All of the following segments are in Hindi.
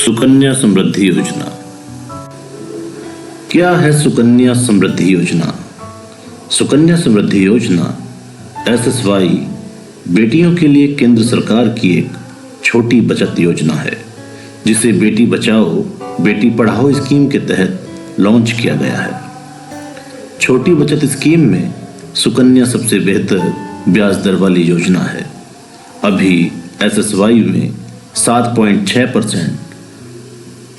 सुकन्या समृद्धि योजना। क्या है सुकन्या समृद्धि योजना? सुकन्या समृद्धि योजना SSY बेटियों के लिए केंद्र सरकार की एक छोटी बचत योजना है, जिसे बेटी बचाओ बेटी पढ़ाओ स्कीम के तहत लॉन्च किया गया है। छोटी बचत स्कीम में सुकन्या सबसे बेहतर ब्याज दर वाली योजना है। अभी SSY में 7.6%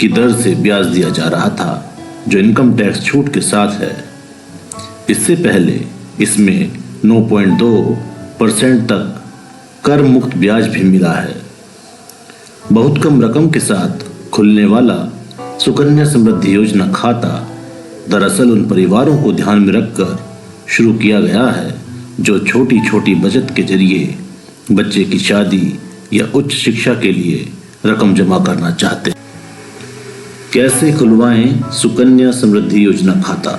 की दर से ब्याज दिया जा रहा था, जो इनकम टैक्स छूट के साथ है। इससे पहले इसमें 9.2% तक कर मुक्त ब्याज भी मिला है। बहुत कम रकम के साथ खुलने वाला सुकन्या समृद्धि योजना खाता दरअसल उन परिवारों को ध्यान में रखकर शुरू किया गया है जो छोटी छोटी बचत के जरिए बच्चे की शादी या उच्च शिक्षा के लिए रकम जमा करना चाहते हैं। कैसे खुलवाएं सुकन्या समृद्धि योजना खाता?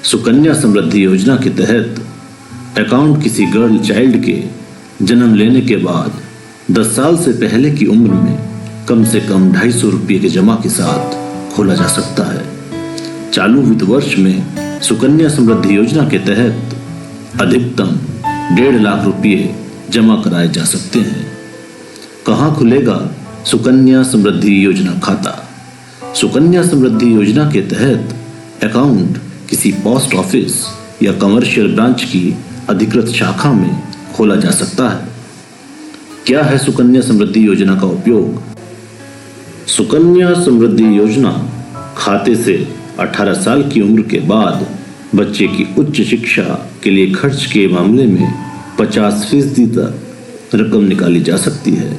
सुकन्या समृद्धि योजना के तहत अकाउंट किसी गर्ल चाइल्ड के जन्म लेने के बाद 10 साल से पहले की उम्र में कम से कम 250 रुपये के जमा के साथ खोला जा सकता है। चालू वित्त वर्ष में सुकन्या समृद्धि योजना के तहत अधिकतम 1.5 लाख रुपये जमा कराए जा सकते हैं। कहाँ खुलेगा सुकन्या समृद्धि योजना खाता? सुकन्या समृद्धि योजना के तहत अकाउंट किसी पोस्ट ऑफिस या कमर्शियल ब्रांच की अधिकृत शाखा में खोला जा सकता है। क्या है सुकन्या समृद्धि योजना का उपयोग? सुकन्या समृद्धि योजना खाते से 18 साल की उम्र के बाद बच्चे की उच्च शिक्षा के लिए खर्च के मामले में 50% तक रकम निकाली जा सकती है।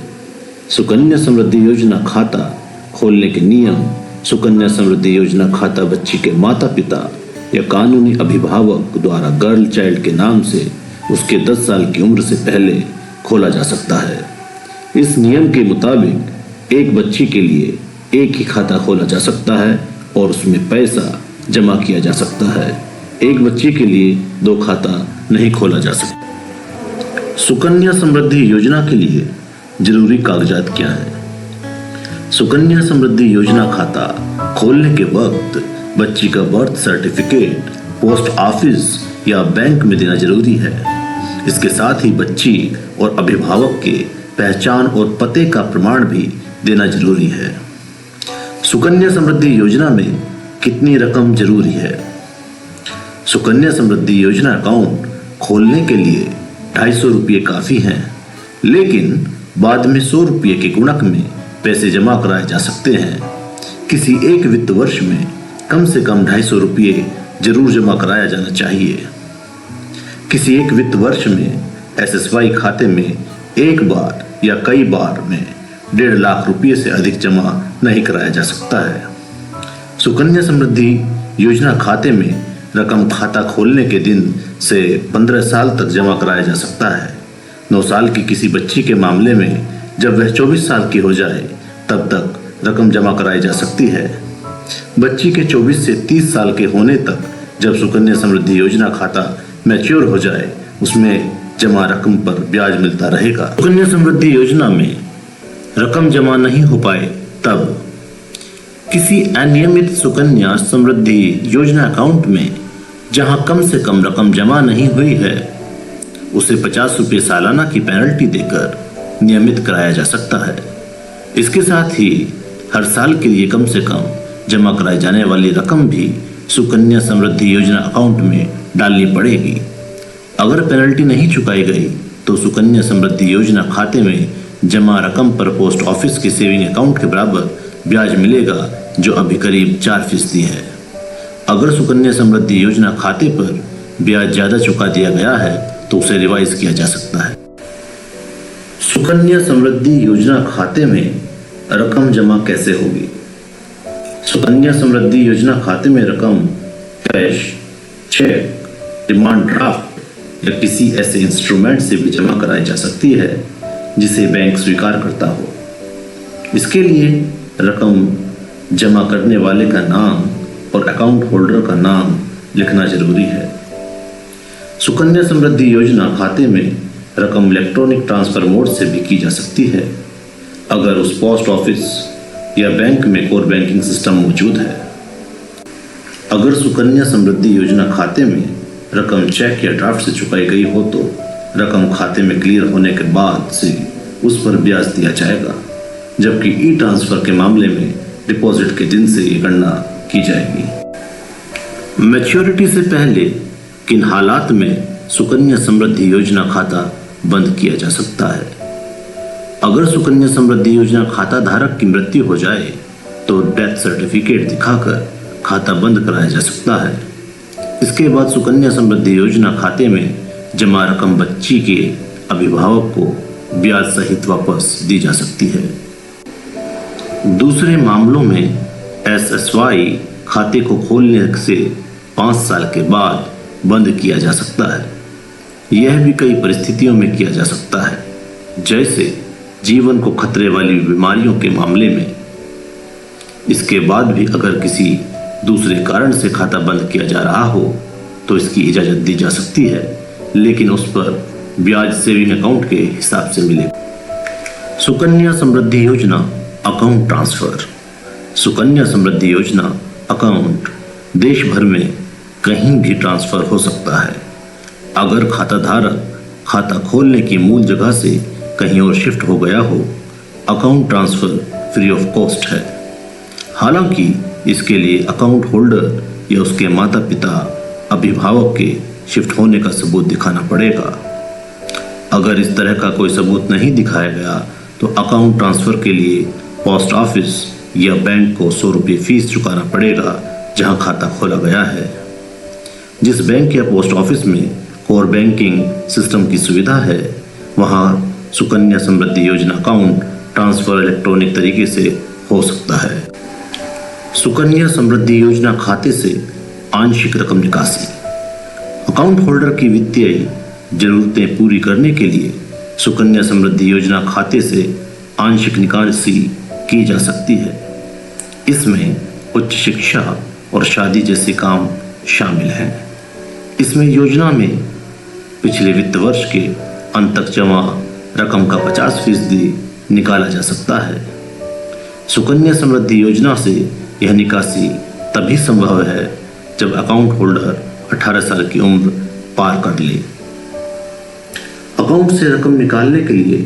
सुकन्या समृद्धि योजना खाता खोलने के नियम: सुकन्या समृद्धि योजना खाता बच्ची के माता पिता या कानूनी अभिभावक द्वारा गर्ल चाइल्ड के नाम से उसके 10 साल की उम्र से पहले खोला जा सकता है। इस नियम के मुताबिक एक बच्ची के लिए एक ही खाता खोला जा सकता है और उसमें पैसा जमा किया जा सकता है। एक बच्ची के लिए 2 खाता नहीं खोला जा सकता। सुकन्या समृद्धि योजना के लिए जरूरी कागजात क्या है? सुकन्या समृद्धि योजना खाता खोलने के वक्त बच्ची का बर्थ सर्टिफिकेट पोस्ट ऑफिस या बैंक में देना जरूरी है। इसके साथ ही बच्ची और अभिभावक के पहचान और पते का प्रमाण भी देना जरूरी है। सुकन्या समृद्धि योजना में कितनी रकम जरूरी है? सुकन्या समृद्धि योजना अकाउंट खोलने के लिए 250 रुपये काफ़ी हैं, लेकिन बाद में 100 रुपये के गुणक में पैसे जमा कराए जा सकते हैं। किसी एक वित्त वर्ष में कम से कम 250 रुपये जरूर जमा कराया जाना चाहिए। किसी एक वित्त वर्ष में SSY खाते में एक बार या कई बार में 1.5 लाख रुपये से अधिक जमा नहीं कराया जा सकता है। सुकन्या समृद्धि योजना खाते में रकम खाता खोलने के दिन से 15 साल तक जमा कराया जा सकता है। 9 साल की किसी बच्ची के मामले में जब वह 24 साल की हो जाए तब तक रकम जमा कराई जा सकती है। बच्ची के 24 से 30 साल के होने तक जब सुकन्या समृद्धि योजना खाता मैच्योर हो जाए उसमें जमा रकम पर ब्याज मिलता रहेगा। सुकन्या समृद्धि योजना में रकम जमा नहीं हो पाए तब किसी अनियमित सुकन्या समृद्धि योजना अकाउंट में जहां कम से कम रकम जमा नहीं हुई है उसे 50 रुपये सालाना की पेनल्टी देकर नियमित कराया जा सकता है। इसके साथ ही हर साल के लिए कम से कम जमा कराई जाने वाली रकम भी सुकन्या समृद्धि योजना अकाउंट में डालनी पड़ेगी। अगर पेनल्टी नहीं चुकाई गई तो सुकन्या समृद्धि योजना खाते में जमा रकम पर पोस्ट ऑफिस के सेविंग अकाउंट के बराबर ब्याज मिलेगा, जो अभी करीब 4% है। अगर सुकन्या समृद्धि योजना खाते पर ब्याज ज़्यादा चुका दिया गया है तो उसे रिवाइज किया जा सकता है। सुकन्या समृद्धि योजना खाते में रकम जमा कैसे होगी? सुकन्या समृद्धि योजना खाते में रकम कैश, चेक, डिमांड ड्राफ्ट या किसी ऐसे इंस्ट्रूमेंट से भी जमा कराई जा सकती है जिसे बैंक स्वीकार करता हो। इसके लिए रकम जमा करने वाले का नाम और अकाउंट होल्डर का नाम लिखना जरूरी है। सुकन्या समृद्धि योजना खाते में रकम इलेक्ट्रॉनिक ट्रांसफर मोड से भी की जा सकती है। अगर उस पोस्ट ऑफिस या बैंक में कोर बैंकिंग सिस्टम मौजूद है। अगर सुकन्या समृद्धि योजना खाते में रकम चेक या ड्राफ्ट से चुकाई गई हो तो रकम खाते में क्लियर होने के बाद से उस पर ब्याज दिया जाएगा, जबकि ई ट्रांसफर के मामले में डिपॉजिट के दिन से ये गणना की जाएगी। मैच्योरिटी से पहले किन हालात में सुकन्या समृद्धि योजना खाता बंद किया जा सकता है? अगर सुकन्या समृद्धि योजना खाता धारक की मृत्यु हो जाए तो डेथ सर्टिफिकेट दिखाकर खाता बंद कराया जा सकता है। इसके बाद सुकन्या समृद्धि योजना खाते में जमा रकम बच्ची के अभिभावक को ब्याज सहित वापस दी जा सकती है। दूसरे मामलों में SSY खाते को खोलने से 5 साल के बाद बंद किया जा सकता है। यह भी कई परिस्थितियों में किया जा सकता है, जैसे जीवन को खतरे वाली बीमारियों के मामले में। इसके बाद भी अगर किसी दूसरे कारण से खाता बंद किया जा रहा हो तो इसकी इजाज़त दी जा सकती है, लेकिन उस पर ब्याज सेविंग अकाउंट के हिसाब से मिलेगा। सुकन्या समृद्धि योजना अकाउंट ट्रांसफर। सुकन्या समृद्धि योजना अकाउंट देश भर में कहीं भी ट्रांसफर हो सकता है। अगर खाता धारक खाता खोलने की मूल जगह से कहीं और शिफ्ट हो गया हो, account transfer free of cost है। हालांकि इसके लिए अकाउंट होल्डर या उसके माता पिता अभिभावक के शिफ्ट होने का सबूत दिखाना पड़ेगा। अगर इस तरह का कोई सबूत नहीं दिखाया गया तो अकाउंट ट्रांसफर के लिए पोस्ट ऑफिस या बैंक को 100 रुपये फीस चुकाना पड़ेगा जहां खाता खोला गया है। जिस बैंक या पोस्ट ऑफिस में कोर बैंकिंग सिस्टम की सुविधा है, वहां सुकन्या समृद्धि योजना अकाउंट ट्रांसफर इलेक्ट्रॉनिक तरीके से हो सकता है। सुकन्या समृद्धि योजना खाते से आंशिक रकम निकासी। अकाउंट होल्डर की वित्तीय जरूरतें पूरी करने के लिए सुकन्या समृद्धि योजना खाते से आंशिक निकासी की जा सकती है। इसमें उच्च शिक्षा और शादी जैसे काम शामिल हैं। इसमें योजना में पिछले वित्त वर्ष के अंत तक जमा रकम का 50% निकाला जा सकता है। सुकन्या समृद्धि योजना से यह निकासी तभी संभव है जब अकाउंट होल्डर 18 साल की उम्र पार कर ले। अकाउंट से रकम निकालने के लिए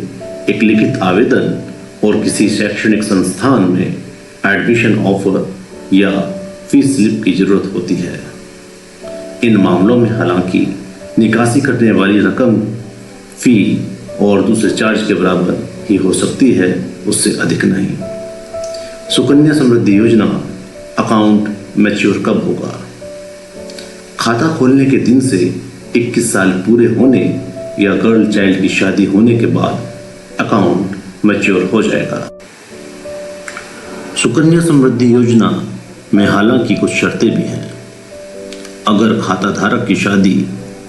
एक लिखित आवेदन और किसी शैक्षणिक संस्थान में एडमिशन ऑफर या फीस स्लिप की जरूरत होती है। इन मामलों में हालांकि निकासी करने वाली रकम फी और दूसरे चार्ज के बराबर ही हो सकती है, उससे अधिक नहीं। सुकन्या समृद्धि योजना अकाउंट मैच्योर कब होगा? खाता खोलने के दिन से 21 साल पूरे होने या गर्ल चाइल्ड की शादी होने के बाद अकाउंट मैच्योर हो जाएगा। सुकन्या समृद्धि योजना में हालांकि कुछ शर्तें भी हैं। अगर खाता धारक की शादी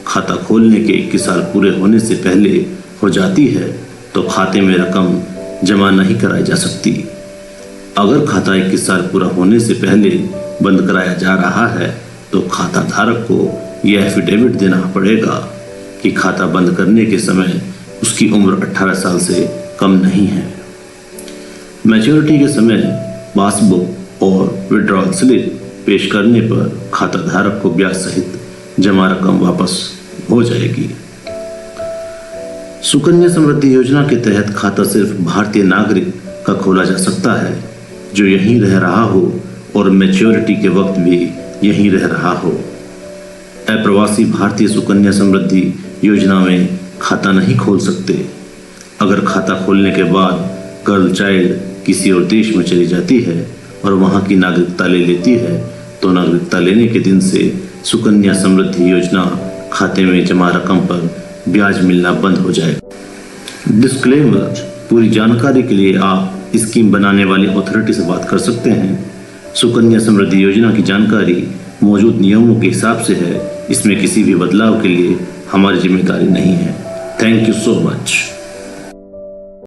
खाता खोलने के 21 साल पूरे होने से पहले हो जाती है तो खाते में रकम जमा नहीं कराई जा सकती। अगर खाता 21 साल पूरा होने से पहले बंद कराया जा रहा है तो खाता धारक को यह एफिडेविट देना पड़ेगा कि खाता बंद करने के समय उसकी उम्र 18 साल से कम नहीं है। मैच्योरिटी के समय पासबुक और विड्रॉल स्लिप पेश करने पर खाता धारक को ब्याज सहित जमा रकम वापस हो जाएगी। सुकन्या समृद्धि योजना के तहत खाता सिर्फ भारतीय नागरिक का खोला जा सकता है जो यहीं रह रहा हो और मैच्योरिटी के वक्त भी यहीं रह रहा हो। अप्रवासी भारतीय सुकन्या समृद्धि योजना में खाता नहीं खोल सकते। अगर खाता खोलने के बाद गर्ल चाइल्ड किसी और देश में चली जाती है और वहां की नागरिकता ले लेती है तो नागरिकता लेने के दिन से सुकन्या समृद्धि योजना खाते में जमा रकम पर ब्याज मिलना बंद हो जाएगा। डिस्क्लेमर: पूरी जानकारी के लिए आप स्कीम बनाने वाली अथॉरिटी से बात कर सकते हैं। सुकन्या समृद्धि योजना की जानकारी मौजूद नियमों के हिसाब से है। इसमें किसी भी बदलाव के लिए हमारी जिम्मेदारी नहीं है। Thank you so much.